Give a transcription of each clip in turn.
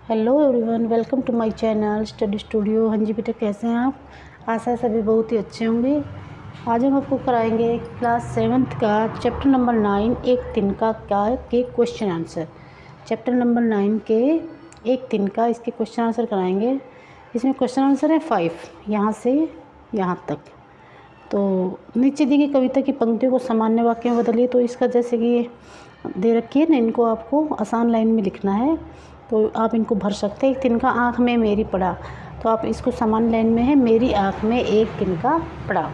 Hello everyone, welcome to my channel study studio. हाँ जी बेटा, कैसे हैं आप? आशा है सभी बहुत ही अच्छे होंगे। आज हम आपको कराएंगे क्लास 7th का चैप्टर नंबर 9 एक तिनका का के क्वेश्चन आंसर। चैप्टर नंबर 9 के एक तिनका इसके क्वेश्चन आंसर कराएंगे। इसमें क्वेश्चन आंसर है 5 यहाँ से यहाँ तक। तो नीचे दी गई कविता की पंक्तियों को सामान्य वाक्य में बदलिए। तो इसका जैसे कि दे रखी है ना, इनको आपको आसान लाइन में लिखना है, तो आप इनको भर सकते हैं। एक तिनका आँख में मेरी पड़ा, तो आप इसको सामान्य लाइन में है मेरी आँख में एक तिनका पड़ा।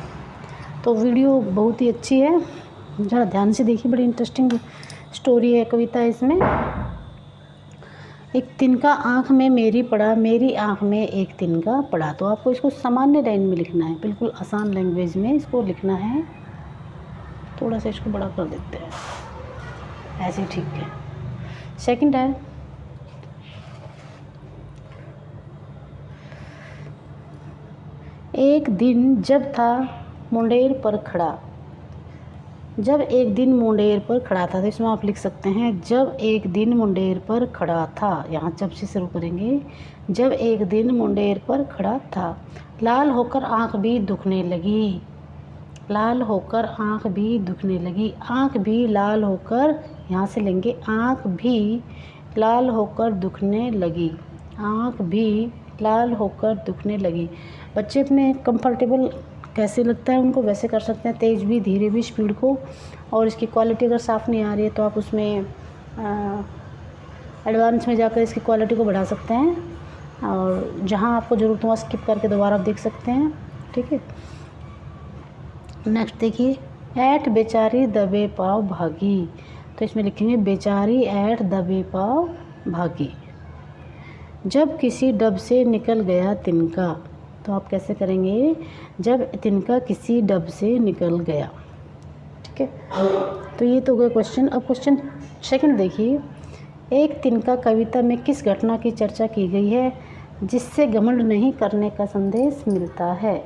तो वीडियो बहुत ही अच्छी है, ज़रा ध्यान से देखिए, बड़ी इंटरेस्टिंग स्टोरी है, कविता है इसमें। एक तिनका आँख में मेरी पड़ा, मेरी आँख में एक तिनका पड़ा। तो आपको इसको सामान्य लाइन में लिखना है, बिल्कुल आसान लैंग्वेज में इसको लिखना है। थोड़ा सा इसको बड़ा कर देते हैं, ऐसे ठीक है। सेकंड है, एक दिन जब था मुंडेर पर खड़ा। जब एक दिन मुंडेर पर खड़ा था, तो इसमें आप लिख सकते हैं जब एक दिन मुंडेर पर खड़ा था। यहाँ जब से शुरू करेंगे। जब एक दिन मुंडेर पर खड़ा था, लाल होकर आँख भी दुखने लगी। लाल होकर आँख भी दुखने लगी। आँख भी लाल होकर, यहाँ से लेंगे आँख भी लाल होकर दुखने लगी। आँख भी लाल होकर दुखने लगी। बच्चे अपने कंफर्टेबल कैसे लगता है उनको वैसे कर सकते हैं, तेज़ भी धीरे भी स्पीड को। और इसकी क्वालिटी अगर साफ़ नहीं आ रही है तो आप उसमें एडवांस में जाकर इसकी क्वालिटी को बढ़ा सकते हैं, और जहां आपको ज़रूरत हो स्किप करके दोबारा आप देख सकते हैं। ठीक है, नेक्स्ट देखिए, ऐठ बेचारी दबे पाँव भागी। तो इसमें लिखेंगे बेचारी ऐठ दबे पाँव भागी। जब किसी डब से निकल गया तिनका। तो आप कैसे करेंगे, जब तिनका किसी डब से निकल गया। ठीक है, तो ये तो गए क्वेश्चन। अब क्वेश्चन सेकंड देखिए, एक तिनका कविता में किस घटना की चर्चा की गई है जिससे घमंड नहीं करने का संदेश मिलता है।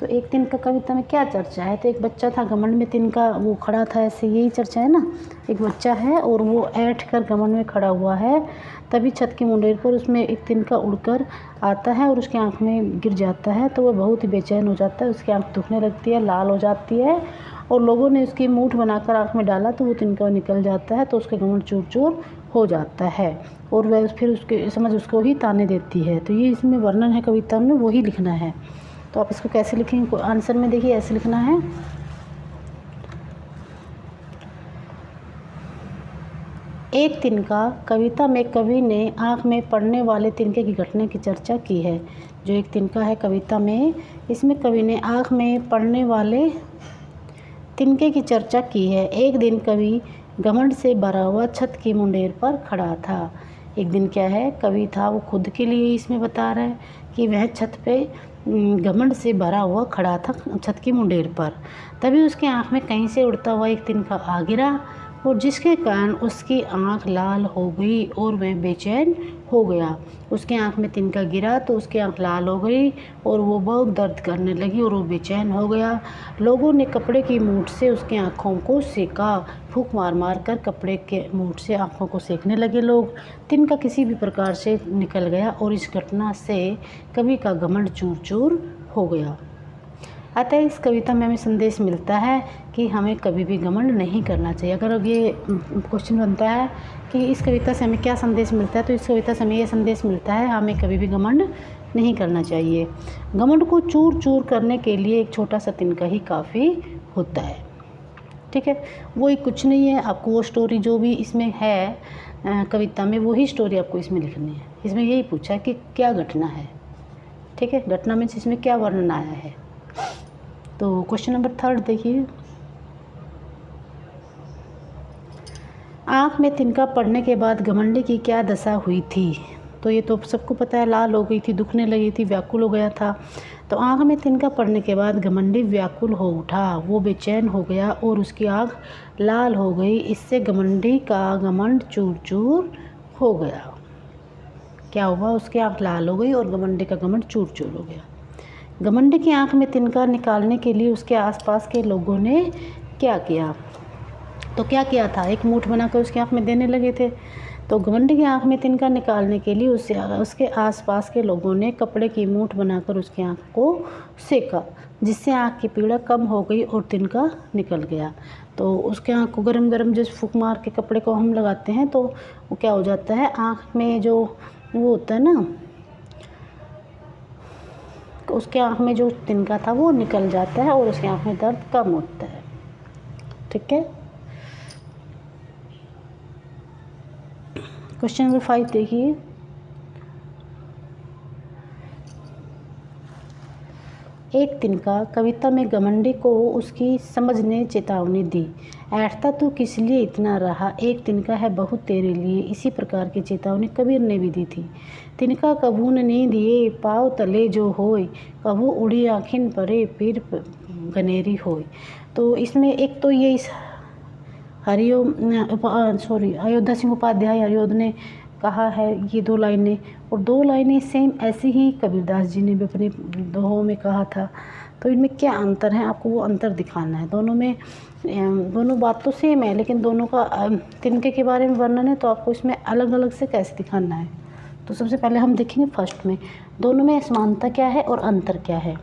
तो एक तिनका कविता में क्या चर्चा है, तो एक बच्चा था घमंड में, तिनका वो खड़ा था, ऐसे यही चर्चा है ना। एक बच्चा है और वो ऐंठ कर घमंड में खड़ा हुआ है, तभी छत की मुंडेर पर उसमें एक तिनका उड़कर आता है और उसकी आंख में गिर जाता है। तो वह बहुत ही बेचैन हो जाता है, उसकी आंख दुखने लगती है, लाल हो जाती है, और लोगों ने उसकी मूठ बनाकर आंख में डाला तो वो तिनका निकल जाता है। तो उसका घमंड चूर चूर हो जाता है, और वह फिर उसके समझ उसको ही ताने देती है। तो ये इसमें वर्णन है कविता में, वही लिखना है। तो आप इसको कैसे लिखेंगे, आंसर में देखिए ऐसे लिखना है। एक तिनका कविता में कवि ने आँख में पड़ने वाले तिनके की घटना की चर्चा की है। जो एक तिनका है कविता में, इसमें कवि ने आँख में पड़ने वाले तिनके की चर्चा की है। एक दिन कवि घमंड से भरा हुआ छत की मुंडेर पर खड़ा था। एक दिन क्या है, कवि था, वो खुद के लिए इसमें बता रहा है कि वह छत पे घमंड से भरा हुआ खड़ा था छत की मुंडेर पर। तभी उसकी आँख में कहीं से उड़ता हुआ एक तिनका आ गिरा, और जिसके कारण उसकी आँख लाल हो गई और वह बेचैन हो गया। उसकी आँख में तिनका गिरा तो उसकी आँख लाल हो गई और वो बहुत दर्द करने लगी और वो बेचैन हो गया। लोगों ने कपड़े की मूठ से उसकी आँखों को सेका। फूंक मार मार कर कपड़े के मूठ से आँखों को सेकने लगे लोग। तिनका किसी भी प्रकार से निकल गया और इस घटना से कवि का घमंड चूर चूर हो गया। अतः इस कविता में हमें संदेश मिलता है कि हमें कभी भी घमंड नहीं करना चाहिए। अगर अब ये क्वेश्चन बनता है कि इस कविता से हमें क्या संदेश मिलता है, तो इस कविता से हमें ये संदेश मिलता है हमें कभी भी घमंड नहीं करना चाहिए। घमंड को चूर चूर करने के लिए एक छोटा सा तिनका ही काफ़ी होता है। ठीक है, वो ही कुछ नहीं है, आपको वो स्टोरी जो भी इसमें है कविता में, वही स्टोरी आपको इसमें लिखनी है। इसमें यही पूछा कि क्या घटना है। ठीक है, घटना में इसमें क्या वर्णन आया है। तो क्वेश्चन नंबर 3 देखिए, आँख में तिनका पड़ने के बाद घमंडी की क्या दशा हुई थी। तो ये तो सबको पता है, लाल हो गई थी, दुखने लगी थी, व्याकुल हो गया था। तो आँख में तिनका पड़ने के बाद घमंडी व्याकुल हो उठा, वो बेचैन हो गया और उसकी आँख लाल हो गई। इससे घमंडी का घमंड चूर चूर हो गया। क्या हुआ, उसकी आँख लाल हो गई और घमंडी का घमंड चूर चूर हो गया। घमंडी की आँख में तिनका निकालने के लिए उसके आसपास के लोगों ने क्या किया। तो क्या किया था, एक मूठ बनाकर उसकी आँख में देने लगे थे। तो घमंडी की आँख में तिनका निकालने के लिए उसके आसपास के लोगों ने कपड़े की मूठ बनाकर उसकी आँख को सेका, जिससे आँख की पीड़ा कम हो गई और तिनका निकल गया। तो उसके आँख को गरम जैसे फूंक मार के कपड़े को हम लगाते हैं तो वो क्या हो जाता है, आँख में जो वो होता है ना, उसके आँख में जो तिनका था वो निकल जाता है और उसकी आँख में दर्द कम होता है। ठीक है। क्वेश्चन नंबर 5 देखिए। एक तिनका कविता में घमंडी को उसकी समझ ने चेतावनी दी, ऐठता तू किस लिए इतना रहा, एक तिनका है बहुत तेरे लिए। इसी प्रकार की चेतावनी कबीर ने भी दी थी। तिनका कभू न नींद ये पाव तले जो होय, कभू उड़ी आँखिन परे पीर गनेरी होय। तो इसमें एक तो ये इस अयोध्या सिंह उपाध्याय हरिओद ने कहा है ये 2 लाइनें, और 2 लाइनें सेम ऐसे ही कबीरदास जी ने भी अपने दोहों में कहा था। तो इनमें क्या अंतर है, आपको वो अंतर दिखाना है। दोनों में दोनों बात तो सेम है, लेकिन दोनों का तिनके के बारे में वर्णन है, तो आपको इसमें अलग अलग से कैसे दिखाना है। तो सबसे पहले हम देखेंगे फर्स्ट में दोनों में समानता क्या है और अंतर क्या है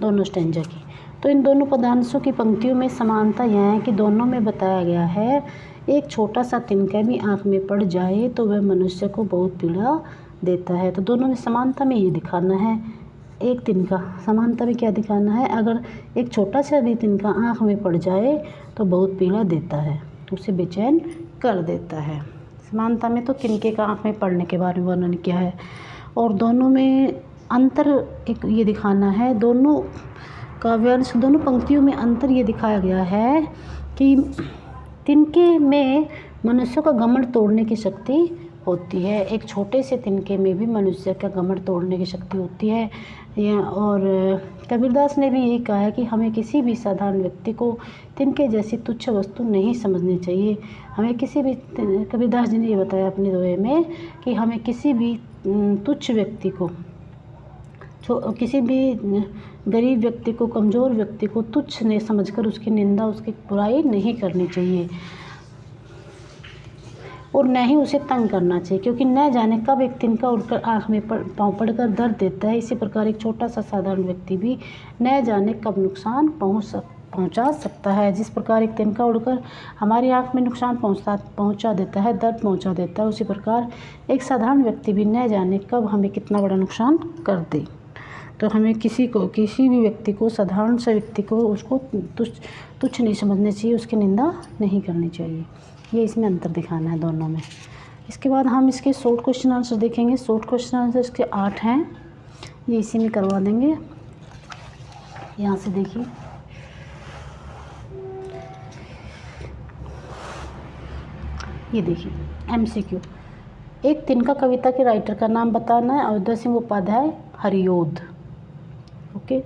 दोनों स्टैंजा की। तो इन दोनों पदांशों की पंक्तियों में समानता यह है कि दोनों में बताया गया है एक छोटा सा तिनका भी आँख में पड़ जाए तो वह मनुष्य को बहुत पीड़ा देता है। तो दोनों में समानता में ये दिखाना है, एक तिनका समानता में क्या दिखाना है, अगर एक छोटा सा भी तिनका आँख में पड़ जाए तो बहुत पीड़ा देता है, उसे बेचैन कर देता है। समानता में तो तिनके का आँख में पड़ने के बारे में वर्णन किया है, और दोनों में अंतर एक ये दिखाना है, दोनों काव्यांश दोनों पंक्तियों में अंतर ये दिखाया गया है कि तिनके में मनुष्य का घमंड तोड़ने की शक्ति होती है, एक छोटे से तिनके में भी मनुष्य का घमंड तोड़ने की शक्ति होती है। और कबीरदास ने भी यही कहा है कि हमें किसी भी साधारण व्यक्ति को तिनके जैसी तुच्छ वस्तु नहीं समझनी चाहिए। हमें किसी भी, कबीरदास जी ने ये बताया अपने दोहे में कि हमें किसी भी तुच्छ व्यक्ति को, किसी भी गरीब व्यक्ति को, कमज़ोर व्यक्ति को तुच्छ नहीं समझकर उसकी निंदा, उसकी बुराई नहीं करनी चाहिए और न ही उसे तंग करना चाहिए, क्योंकि न जाने कब एक तिनका उड़कर आँख में पाँव पड़कर दर्द देता है। इसी प्रकार एक छोटा सा साधारण व्यक्ति भी न जाने कब नुकसान पहुंचा सकता है। जिस प्रकार एक तिनका उड़कर हमारी आँख में नुकसान पहुंचा देता है, दर्द पहुंचा देता है, उसी प्रकार एक साधारण व्यक्ति भी न जाने कब हमें कितना बड़ा नुकसान कर दे। तो हमें किसी भी व्यक्ति को, साधारण से व्यक्ति को, उसको तुच्छ नहीं समझना चाहिए, उसकी निंदा नहीं करनी चाहिए। ये इसमें अंतर दिखाना है दोनों में। इसके बाद हम इसके शॉर्ट क्वेश्चन आंसर देखेंगे। शॉर्ट क्वेश्चन आंसर इसके 8 हैं, ये इसी में करवा देंगे। यहाँ से देखिए, ये देखिए MCQ। एक तिनका कविता के राइटर का नाम बताना है, अयोध्या सिंह उपाध्याय हरिओद। ओके।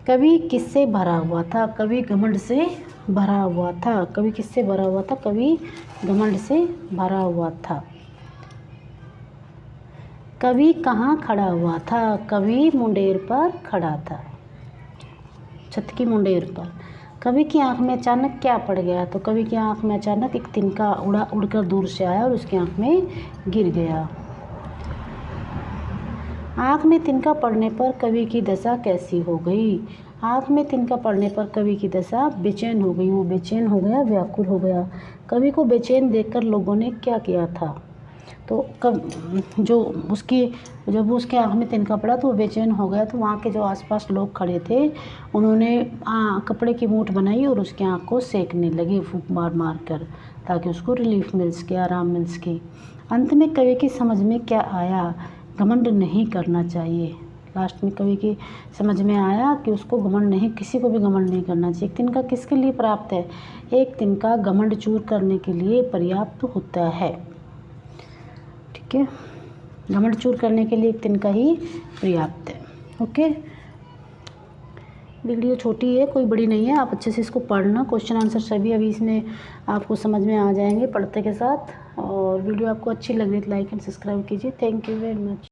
कवि किससे भरा हुआ था, कवि घमंड से भरा हुआ था। कवि किससे भरा हुआ था, कवि घमंड से भरा हुआ था। कवि कहाँ खड़ा हुआ था, कवि मुंडेर पर खड़ा था, छत की मुंडेर पर। कवि की आंख में अचानक क्या पड़ गया, तो कवि की आंख में अचानक एक तिनका उड़कर दूर से आया और उसकी आंख में गिर गया। आँख में तिनका पड़ने पर कवि की दशा कैसी हो गई, आँख में तिनका पड़ने पर कवि की दशा बेचैन हो गई, वो बेचैन हो गया, व्याकुल हो गया। कवि को बेचैन देखकर लोगों ने क्या किया था, तो जब उसके आँख में तिनका पड़ा तो वो बेचैन हो गया। तो वहाँ के जो आसपास लोग खड़े थे उन्होंने कपड़े की मूठ बनाई और उसकी आँख को सेकने लगे फूंक मार कर, ताकि उसको रिलीफ मिल सके, आराम मिल सके। अंत में कवि की समझ में क्या आया, घमंड नहीं करना चाहिए। लास्ट में कवि की समझ में आया कि उसको घमंड नहीं, किसी को भी घमंड नहीं करना चाहिए। एक तिनका किसके लिए पर्याप्त है, एक तिनका घमंड चूर करने के लिए पर्याप्त होता है। ठीक है, घमंड चूर करने के लिए एक तिनका ही पर्याप्त है। ओके, वीडियो छोटी है, कोई बड़ी नहीं है, आप अच्छे से इसको पढ़ना। क्वेश्चन आंसर सभी अभी इसमें आपको समझ में आ जाएंगे पढ़ते के साथ। और वीडियो आपको अच्छी लग रही है तो लाइक एंड सब्सक्राइब कीजिए। Thank you very much.